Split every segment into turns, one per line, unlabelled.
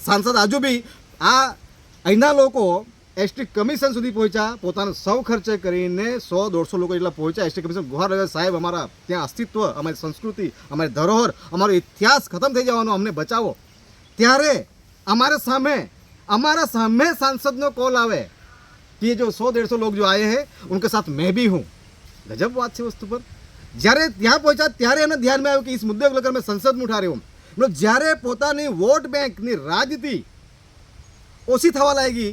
સાંસદ આજુ બી આ અહીંના લોકો એસટી કમિશન સુધી પહોંચ્યા, પોતાનો સૌ ખર્ચે કરીને 100-150 લોકો એટલા પહોંચ્યા એસટી કમિશન. ગુહાર લગાવ્યા, સાહેબ અમારા ત્યાં અસ્તિત્વ, અમારી સંસ્કૃતિ, અમારી ધરોહર, અમારો ઇતિહાસ ખતમ થઈ જવાનો, અમને બચાવો. ત્યારે અમારા સામે सांसद कॉल आवे कि जो 100-150 लोग जो आए हैं उनके साथ मैं भी हूँ. गजब बात है वस्तु पर. જ્યારે ત્યાં પહોંચ્યા ત્યારે એમને ધ્યાનમાં આવ્યું કે इस मुद्दे को लेकर मैं संसद में उठा रही हूँ. मतलब જ્યારે પોતાની વોટ બેંકની રાજનીતિ ઓછી થવા લાગી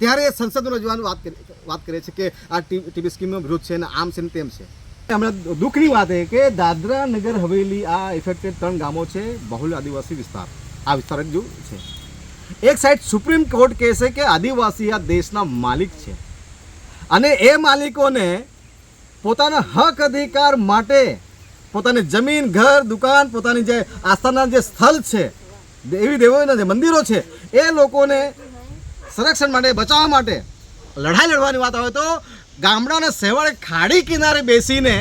ત્યારે સંસદમાં રજૂઆતની વાત કરે છે કે આ ટીબી સ્કીમનો વિરોધ છે ને આમ છે ને તેમ છે. હમણાં દુઃખની વાત એ કે દાદરા નગર હવેલી આ ઇફેક્ટેડ 3 ગામો છે, બહુલ આદિવાસી વિસ્તાર. આ વિસ્તાર જ છે. એક સાઈડ સુપ્રીમ કોર્ટ કહે છે કે આદિવાસી આ દેશના માલિક છે અને એ માલિકોને પોતાના હક અધિકાર માટે પોતાની જમીન, ઘર, દુકાન, પોતાની જે આસ્થાના જે સ્થળ છે, દેવી દેવોના જે મંદિરો છે, એ લોકોને સંરક્ષણ માટે, બચાવવા માટે લડાઈ લડવાની વાત આવે તો ગામડાના સેવાળે ખાડી કિનારે બેસીને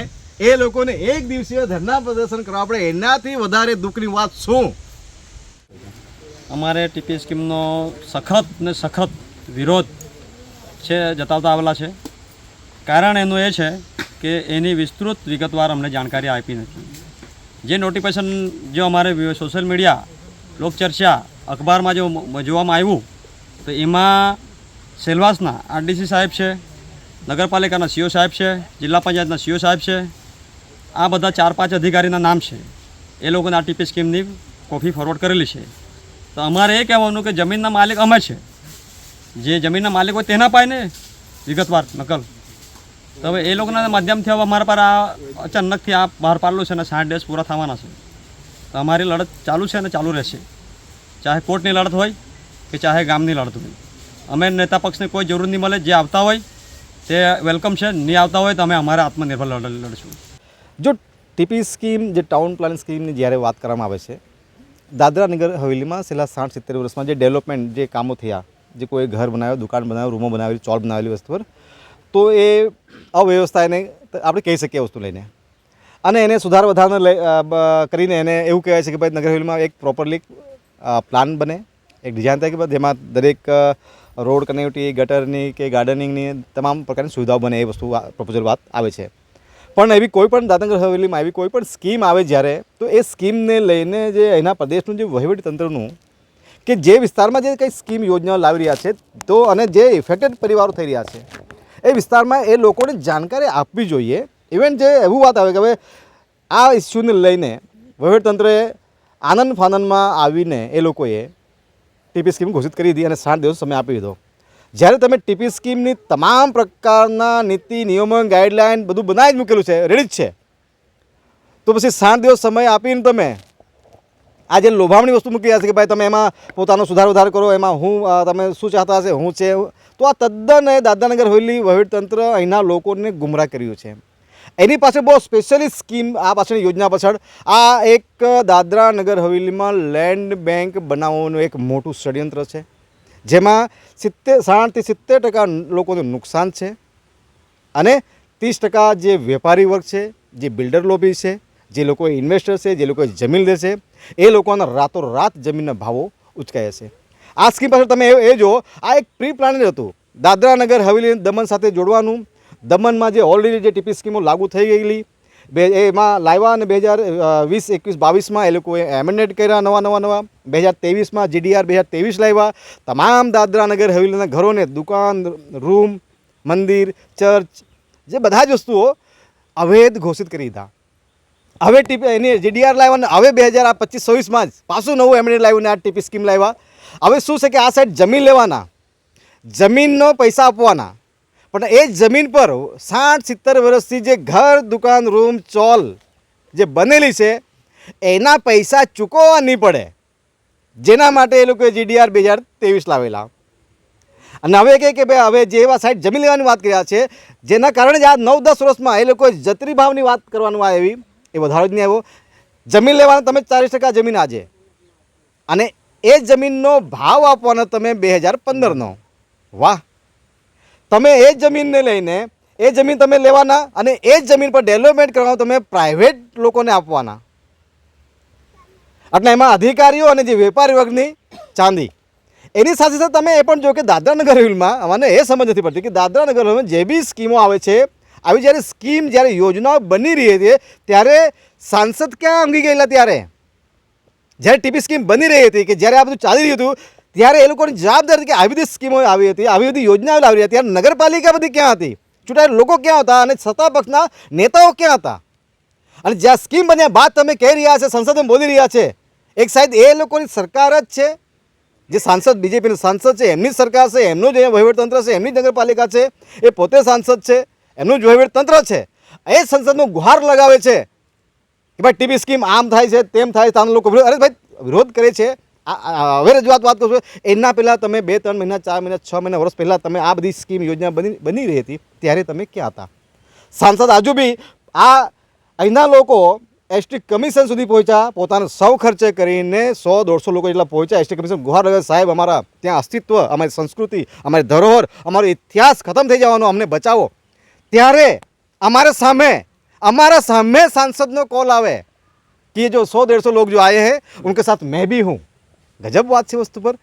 એ લોકોને એક દિવસીય ધરના પ્રદર્શન કરવા પડે. એનાથી વધારે દુઃખની વાત શું?
અમારે ટીપી સ્કીમનો સખત વિરોધ છે જતાવતા આવેલા છે. કારણ એનું એ છે કે એની વિસ્તૃત વિગતવાર અમને જાણકારી આપી નથી. જે નોટિફિકેશન જો અમારે સોશિયલ મીડિયા, લોકચર્ચા, અખબારમાં જો જોવામાં આવ્યું તો એમાં સેલવાસના આરડીસી સાહેબ છે, નગરપાલિકાના સીઓ સાહેબ છે, જિલ્લા પંચાયતના સીઓ સાહેબ છે, આ બધા 4-5 અધિકારીના નામ છે. એ લોકોને આ ટીપી સ્કીમની કોપી ફોરવર્ડ કરેલી છે. તો અમારે એ કહેવાનું કે જમીનના માલિક અમે છે, જે જમીનના માલિક હોય તેના પાય ને વિગતવાર નકલ. તો હવે એ લોકોના માધ્યમથી હવે અમારા પર આ અચાનકથી આ બહાર પાડલું છે અને 60 દિવસ પૂરા થવાના છે. તો અમારી લડત ચાલુ છે અને ચાલુ રહેશે, ચાહે કોર્ટની લડત હોય કે ચાહે ગામની લડત હોય. અમે નેતા પક્ષને કોઈ જરૂર નહીં મળે, જે આવતા હોય તે વેલકમ છે, નહીં આવતા હોય તો અમે અમારા આત્મનિર્ભર લડશું.
જો ટીપી સ્કીમ, જે ટાઉન પ્લાનિંગ સ્કીમની જ્યારે વાત કરવામાં આવે છે, દાદરા નગર હવેલીમાં છેલ્લા 60-70 વર્ષમાં જે ડેવલપમેન્ટ, જે કામો થયા, જે કોઈ ઘર બનાવ્યો, દુકાન બનાવ્યો, રૂમો બનાવેલી, ચોલ બનાવેલી વસ્તુ પર, તો એ અવ્યવસ્થા એને આપણે કહી શકીએ વસ્તુ લઈને. અને એને સુધાર વધારને કરીને એને એવું કહેવાય છે કે ભાઈ નગર હવેલીમાં એક પ્રોપરલી પ્લાન બને, એક ડિઝાઇન થાય કે જેમાં દરેક રોડ કનેક્ટિવિટી, ગટરની કે ગાર્ડનિંગની તમામ પ્રકારની સુવિધાઓ બને, એ વસ્તુ પ્રપોઝલ વાત આવે છે. પણ એવી કોઈ પણ દાદરા નગર હવેલીમાં એવી કોઈ પણ સ્કીમ આવે જ્યારે, તો એ સ્કીમને લઈને જે એના પ્રદેશનું જે વહીવટીતંત્રનું કે જે વિસ્તારમાં જે કંઈ સ્કીમ યોજનાઓ લાવી રહ્યા છે તો અને જે ઇફેક્ટેડ પરિવારો થઈ રહ્યા છે એ વિસ્તારમાં એ લોકોને જાણકારી આપવી જોઈએ. ઇવન જે એવું વાત આવે કે હવે આ ઇસ્યુને લઈને વહીવટીતંત્રએ આનંદ ફાનંદમાં આવીને એ લોકોએ ટીપી સ્કીમ ઘોષિત કરી દીધી અને 60 દિવસ સમય આપી દીધો. જ્યારે તમે ટીપી સ્કીમની તમામ પ્રકારના નીતિ, નિયમો, ગાઈડલાઇન બધું બનાવી જ મૂકેલું છે, રેડી જ છે, તો પછી 60 દિવસ સમય આપીને તમે આ જે લોભામણી વસ્તુ મૂકી રહ્યા છે કે ભાઈ તમે એમાં પોતાનો સુધાર કરો, એમાં તમે શું ચાહતા હશે, હું છે, તો આ તદ્દન દાદરાનગર હવેલી વહીવટીતંત્ર અહીંના લોકોને ગુમરાહ કર્યું છે. એની પાછળ બહુ સ્પેશિયલી સ્કીમ, આ પાછળની યોજના પાછળ આ એક દાદરાનગર હવેલીમાં લેન્ડ બેંક બનાવવાનું એક મોટું ષડયંત્ર છે, જેમાં 60-70% લોકોને નુકસાન છે અને 30% જે વેપારી વર્ગ છે, જે બિલ્ડર લોબી છે, જે લોકો ઇન્વેસ્ટર છે, જે લોકો જમીન લે છે, એ લોકોના રાતોરાત જમીનના ભાવો ઉચકાયા છે. આ સ્કીમ પાછળ તમે એ જો, આ એક પ્રી પ્લાનિંગ હતું દાદરાનગર હવેલી દમણ સાથે જોડવાનું. દમણમાં જે ઓલરેડી જે ટીપી સ્કીમો લાગુ થઈ ગયેલી એમાં લાવ્યા અને 2020, 21, 22માં એ લોકોએ એમેન્ડમેન્ટ કર્યા, નવા 2023માં GDR 2023 લાવ્યા. તમામ દાદરાનગર હવેલીના ઘરોને દુકાન, રૂમ, મંદિર, ચર્ચ, જે બધા જ વસ્તુઓ અવૈધ ઘોષિત કરી દીધા. હવે એની GDR લાવ્યા અને હવે 2025-26માં જ પાછું નવું એમેન્ડમેન્ટ લાવ્યું ને આ ટીપી સ્કીમ લાવ્યા. હવે શું છે કે આ સાઈડ જમીન લેવાના, જમીનનો પૈસા આપવાના, પણ એ જમીન પર 60-70 વર્ષથી જે ઘર, દુકાન, રૂમ, ચોલ જે બનેલી છે એના પૈસા ચૂકવવા નહીં પડે, જેના માટે એ લોકોએ GDR 2023 લાવેલા. અને હવે કહે કે ભાઈ હવે જે એવા સાઈડ જમીન લેવાની વાત કર્યા છે, જેના કારણે જ આ 9-10 વર્ષમાં એ લોકોએ જતરી ભાવની વાત કરવાનું આવી, એ વધારો જ નહીં આવ્યો. જમીન લેવાના તમે 40% જમીન આજે, અને એ જમીનનો ભાવ આપવાનો તમે 2015નો. વાહ! તમે એ જમીનને લઈને એ જમીન તમે લેવાના અને એ જમીન પર ડેવલપમેન્ટ કરવાનું તમે પ્રાઇવેટ લોકોને આપવાના. એટલે એમાં અધિકારીઓ અને જે વેપારી વર્ગની ચાંદી. એની સાથે સાથે તમે એ પણ જો કે દાદરાનગર હવેલીમાં મને એ સમજ નથી પડતી કે દાદરાનગર હવેલીમાં જે બી સ્કીમો આવે છે, આવી જ્યારે સ્કીમ જ્યારે યોજનાઓ બની રહી હતી ત્યારે સાંસદ ક્યાં ઊંઘી ગયેલા? જ્યારે ટીપી સ્કીમ બની રહી હતી કે જ્યારે આ બધું ચાલી રહ્યું હતું ત્યારે એ લોકોની જવાબદારી કે આવી બધી સ્કીમો આવી હતી, આવી બધી યોજનાઓ આવી હતી, ત્યારે નગરપાલિકા બધી ક્યાં હતી? ચૂંટાયેલા લોકો ક્યાં હતા? અને સત્તા પક્ષના નેતાઓ ક્યાં હતા? અને જ્યાં સ્કીમ બન્યા બાદ તમે કહી રહ્યા છે, સંસદમાં બોલી રહ્યા છે, એક સાઈડ એ લોકોની સરકાર જ છે, જે સાંસદ બીજેપીના સાંસદ છે એમની સરકાર છે, એમનું જે વહીવટતંત્ર છે, એમની નગરપાલિકા છે, એ પોતે સાંસદ છે, એમનું જ વહીવટતંત્ર છે, એ સંસદનું ગુહાર લગાવે છે કે ભાઈ ટીપી સ્કીમ આમ થાય છે, તેમ થાય છે, તાના લોકો અરે ભાઈ વિરોધ કરે છે. હવે રજૂઆત વાત કરું છું, એના પહેલાં તમે 2-3 મહિના, 4 મહિના, 6 મહિના, વર્ષ પહેલાં તમે આ બધી સ્કીમ યોજના બની રહી હતી ત્યારે તમે ક્યાં હતા? સાંસદ આજુ બી અહીંના લોકો એસટી કમિશન સુધી પહોંચ્યા, પોતાનો સૌ ખર્ચે કરીને 100-150 લોકો જેટલા પહોંચ્યા. એસટી કમિશન ગુહાર લગાવે, સાહેબ અમારા ત્યાં અસ્તિત્વ, અમારી સંસ્કૃતિ, અમારી ધરોહર, અમારો ઇતિહાસ ખતમ થઈ જવાનો, અમને બચાવો. ત્યારે અમારા સામે सांसद कॉल आवे कि जो 100-150 लोग जो आए हैं उनके साथ मैं भी हूँ. गजब बात છે वस्तु पर.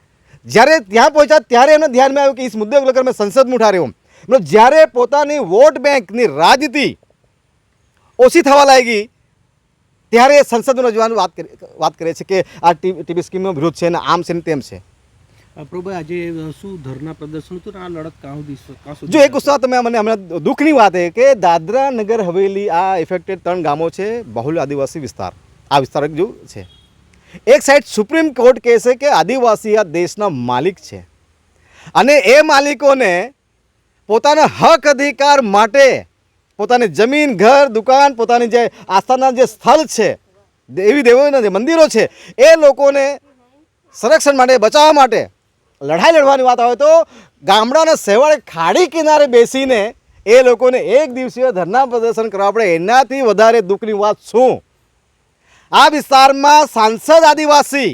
જ્યારે ત્યાં પહોંચ્યા ત્યારે એમને ધ્યાનમાં આવ્યું કે इस मुद्दे को लेकर मैं संसद में उठा रही हूँ. मतलब જ્યારે પોતાની વોટ બેંકની રાજનીતિ ઓછી થવા લાગી ત્યારે સંસદમાં રજૂઆત વાત કરે છે કે આ ટીપી સ્કીમનો વિરોધ છે અને આમ છે ને તેમ છે.
પ્રભુ આજે શું ધરના પ્રદર્શન હતું ને આ લડત કાં સુધી?
જો એક ઉત્સાહ તમે મને હમણાં દુઃખની વાત છે કે દાદરા નગર હવેલી આ ઇફેક્ટેડ 3 ગામો છે, બહુલ આદિવાસી વિસ્તાર. આ વિસ્તાર જો છે, એક સાઈડ સુપ્રીમ કોર્ટ કહે છે કે આદિવાસી આ દેશના માલિક છે અને એ માલિકોને પોતાના હક અધિકાર માટે પોતાની જમીન, ઘર, દુકાન, પોતાની જે આસ્થાના જે સ્થળ છે, દેવી દેવોના જે મંદિરો છે, એ લોકોને સંરક્ષણ માટે, બચાવવા માટે લડાઈ લડવાની વાત આવે તો ગામડાના સેવાળે ખાડી કિનારે બેસીને એ લોકોને એક દિવસીય ધરના પ્રદર્શન કરવા પડે. એનાથી વધારે દુઃખની વાત શું? આ વિસ્તારમાં સાંસદ આદિવાસી,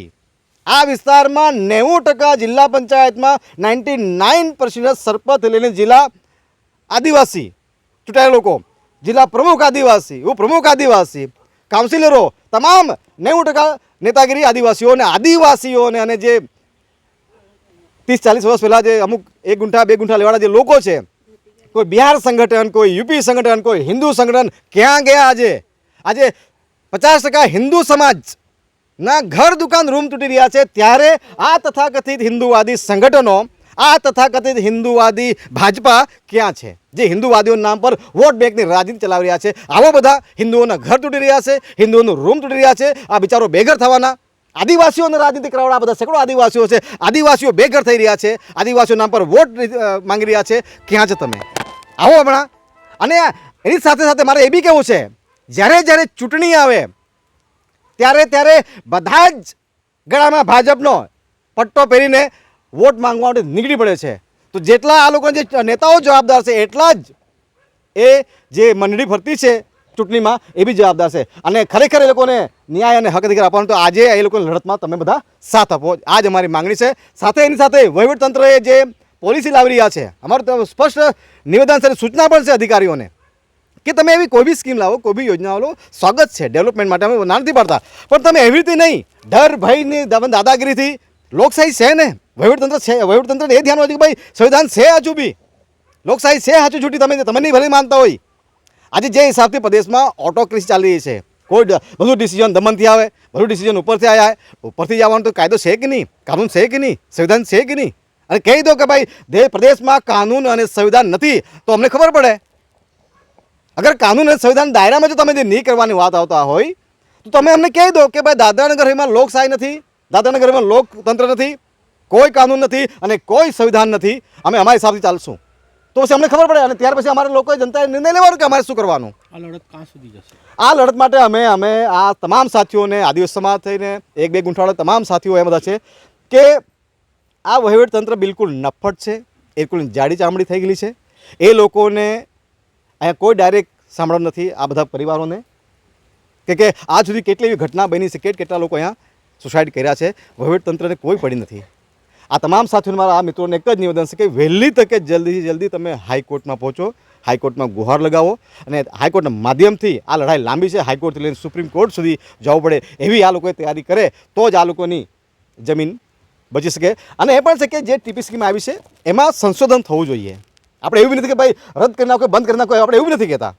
આ વિસ્તારમાં 90% જિલ્લા પંચાયતમાં 99% સરપંચ લઈને જિલ્લા આદિવાસી ચૂંટાયેલા લોકો, જિલ્લા પ્રમુખ આદિવાસી, ઉપપ્રમુખ આદિવાસી, કાઉન્સિલરો, તમામ 90% નેતાગીરી આદિવાસીઓને અને જે 30-40 વર્ષ પહેલાં જે અમુક 1 ગુંઠા 2 ગુંઠા લેવાળા જે લોકો છે, કોઈ બિહાર સંગઠન, કોઈ યુપી સંગઠન, કોઈ હિન્દુ સંગઠન ક્યાં ગયા? આજે 50% હિન્દુ સમાજના ઘર, દુકાન, રૂમ તૂટી રહ્યા છે. ત્યારે આ તથાકથિત હિન્દુવાદી સંગઠનો, આ તથાકથિત હિન્દુવાદી ભાજપા ક્યાં છે, જે હિન્દુવાદીઓના નામ પર વોટ બેંકની રાજનીતિ ચલાવી રહ્યા છે? આવા બધા હિન્દુઓના ઘર તૂટી રહ્યા છે, હિન્દુઓનું રૂમ તૂટી રહ્યા છે. આ બિચારો બેઘર થવાના, આદિવાસીઓને રાજનીતિ કરાવવા બધા સેંકડો આદિવાસીઓ છે, આદિવાસીઓ બેઘર થઈ રહ્યા છે, આદિવાસીઓ નામ પર વોટ માંગી રહ્યા છે. ક્યાં છે તમે? આવો હમણાં. અને એની સાથે સાથે મારે એ બી કહેવું છે, જ્યારે ચૂંટણી આવે ત્યારે બધા જ ગળામાં ભાજપનો પટ્ટો પહેરીને વોટ માંગવા માટે નીકળી પડે છે. તો જેટલા આ લોકોના જે નેતાઓ જવાબદાર છે એટલા જ એ જે મંડળી ફરતી છે ચૂંટણીમાં એ બી જવાબદાર છે. અને ખરેખર એ લોકોને ન્યાય અને હક અધિકાર આપવાનો તો આજે એ લોકોની લડતમાં તમે બધા સાથ આપો, આ જ અમારી માંગણી છે. સાથે એની સાથે વહીવટતંત્રએ જે પોલિસી લાવી રહ્યા છે, અમારું તો સ્પષ્ટ નિવેદન છે, સૂચના પણ છે અધિકારીઓને કે તમે એવી કોઈ બી સ્કીમ લાવો, કોઈ બી યોજના લો, સ્વાગત છે, ડેવલપમેન્ટ માટે અમે ના નથી પાડતા, પણ તમે એવી રીતે નહીં ડર ભયની દાદાગીરીથી. લોકશાહી છે ને, વહીવટતંત્ર છે, વહીવટતંત્રને એ ધ્યાન હોય કે ભાઈ સંવિધાન છે, હજુ બી લોકશાહી છે, સાચું છૂટી તમે નહીં ભલે માનતા હોય. આજે જે હિસાબથી પ્રદેશમાં ઓટોક્રેસી ચાલી રહી છે, કોઈ બધું ડિસિઝન દમનથી આવે, બધું ડિસિઝન ઉપરથી આવ્યા, ઉપરથી જવાનું તો કાયદો છે કે નહીં, કાનૂન છે કે નહીં, સંવિધાન છે કે નહીં? અને કહી દો કે ભાઈ પ્રદેશમાં કાનૂન અને સંવિધાન નથી તો અમને ખબર પડે. અગર કાનૂન અને સંવિધાન દાયરામાં જો તમે જે નહીં કરવાની વાત આવતા હોય તો તમે અમને કહી દો કે ભાઈ દાદરાનગર હવેલીમાં લોકશાહી નથી, દાદરાનગર હવેલીમાં લોકતંત્ર નથી, કોઈ કાનૂન નથી અને કોઈ સંવિધાન નથી, અમે અમારા હિસાબથી ચાલશું. તો પછી અમને ખબર પડે અને ત્યાર પછી અમારે લોકોએ જનતાએ નિર્ણય લેવાનો કે અમારે શું કરવાનું.
આ લડત ક્યાં સુધી જશે?
આ લડત માટે અમે આ તમામ સાથીઓને, આદિવાસી સમાજ થઈને 1-2 ગુંઠાવાળા તમામ સાથીઓ એમ બધા છે કે આ વહીવટતંત્ર બિલકુલ નફ્ફટ છે, એ બિલકુલ જાડી ચામડી થઈ ગયેલી છે. એ લોકોને અહીંયા કોઈ ડાયરેક્ટ સાંભળવાનું નથી આ બધા પરિવારોને કે આજ સુધી કેટલી એવી ઘટના બની છે, કેટલા લોકો અહીંયા સુસાઇડ કર્યા છે, વહીવટતંત્રને કોઈ પડી નથી. આ તમામ સાથીઓને મારા આ મિત્રોને એક જ નિવેદન છે કે વહેલી તકે જલ્દીથી જલ્દી તમે હાઈકોર્ટમાં પહોંચો, હાઈકોર્ટમાં ગુહાર લગાવો અને હાઈકોર્ટના માધ્યમથી આ લડાઈ લાંબી છે, હાઈકોર્ટથી લઈને સુપ્રીમ કોર્ટ સુધી જવું પડે એવી આ લોકોએ તૈયારી કરે તો જ આ લોકોની જમીન બચી શકે. અને એ પણ છે કે જે ટીપી સ્કીમ આવી છે એમાં સંશોધન થવું જોઈએ. આપણે એવું નથી કે ભાઈ રદ કરી નાખો, બંધ કરી નાખો, આપણે એવું નથી કહેતા,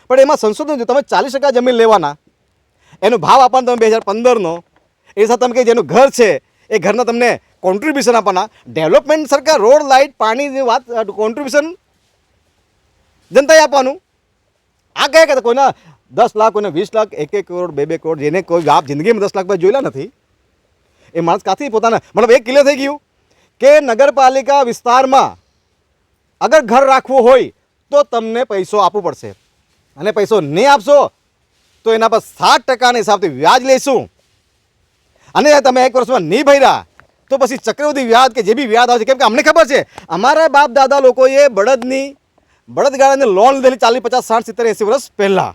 પણ એમાં સંશોધન જોઈએ. તમે 40% જમીન લેવાના, એનો ભાવ આપવાનો તમે 2015નો, એ સાથે તમે કે જેનું ઘર છે એ ઘરના તમને કોન્ટ્રીબ્યુશન આપવાના. ડેવલપમેન્ટ સરકાર રોડ, લાઇટ, પાણીની વાત, કોન્ટ્રીબ્યુશન જનતાએ આપવાનું. આ કયા કહેતા કોઈના 10 લાખ, કોઈને 20 લાખ, 1 કરોડ, 2 કરોડ, જેને કોઈ આપ જિંદગીમાં 10 લાખ રૂપિયા જોયેલા નથી, એ માણસ કાથી પોતાના, મતલબ એક ક્લિયર થઈ ગયું કે નગરપાલિકા વિસ્તારમાં અગર ઘર રાખવું હોય તો તમને પૈસો આપવો પડશે, અને પૈસો નહીં આપશો તો એના પર 7%ના હિસાબથી વ્યાજ લઈશું, અને તમે 1 વર્ષમાં નહીં ભર્યા તો પછી ચક્રવૃદ્ધિ વ્યાજ કે જે બી વ્યાજ આવે છે. કેમ કે અમને ખબર છે અમારા બાપ દાદા લોકોએ બળદગાડાની લોન લીધેલી 40, 50, 60, 70, 80 વર્ષ પહેલાં.